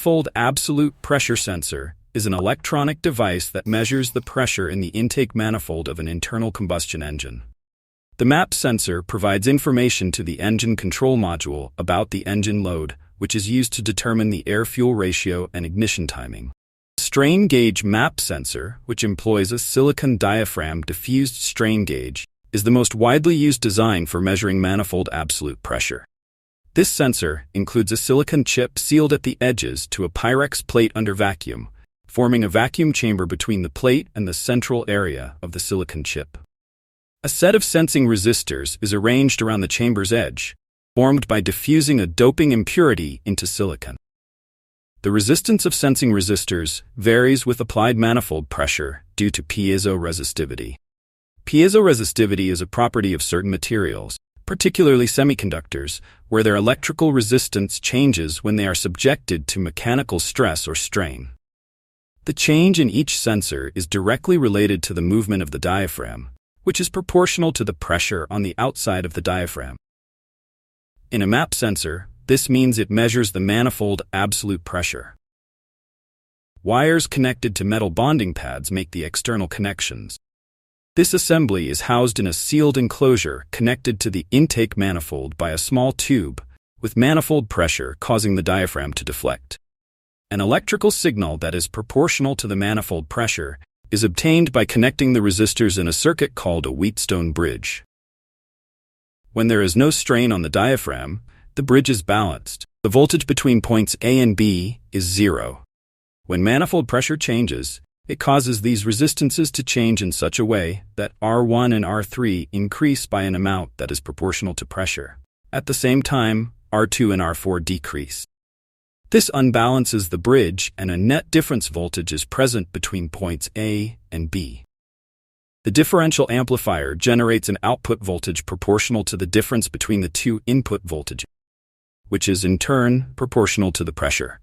Manifold Absolute Pressure sensor is an electronic device that measures the pressure in the intake manifold of an internal combustion engine. The MAP sensor provides information to the engine control module about the engine load, which is used to determine the air-fuel ratio and ignition timing. Strain gauge MAP sensor, which employs a silicon diaphragm diffused strain gauge, is the most widely used design for measuring manifold absolute pressure. This sensor includes a silicon chip sealed at the edges to a Pyrex plate under vacuum, forming a vacuum chamber between the plate and the central area of the silicon chip. A set of sensing resistors is arranged around the chamber's edge, formed by diffusing a doping impurity into silicon. The resistance of sensing resistors varies with applied manifold pressure due to piezoresistivity. Piezoresistivity is a property of certain materials, particularly semiconductors, where their electrical resistance changes when they are subjected to mechanical stress or strain. The change in each sensor is directly related to the movement of the diaphragm, which is proportional to the pressure on the outside of the diaphragm. In a MAP sensor, this means it measures the manifold absolute pressure. Wires connected to metal bonding pads make the external connections. This assembly is housed in a sealed enclosure connected to the intake manifold by a small tube, with manifold pressure causing the diaphragm to deflect. An electrical signal that is proportional to the manifold pressure is obtained by connecting the resistors in a circuit called a Wheatstone bridge. When there is no strain on the diaphragm, the bridge is balanced. The voltage between points A and B is 0. When manifold pressure changes, it causes these resistances to change in such a way that R1 and R3 increase by an amount that is proportional to pressure. At the same time, R2 and R4 decrease. This unbalances the bridge and a net difference voltage is present between points A and B. The differential amplifier generates an output voltage proportional to the difference between the two input voltages, which is in turn proportional to the pressure.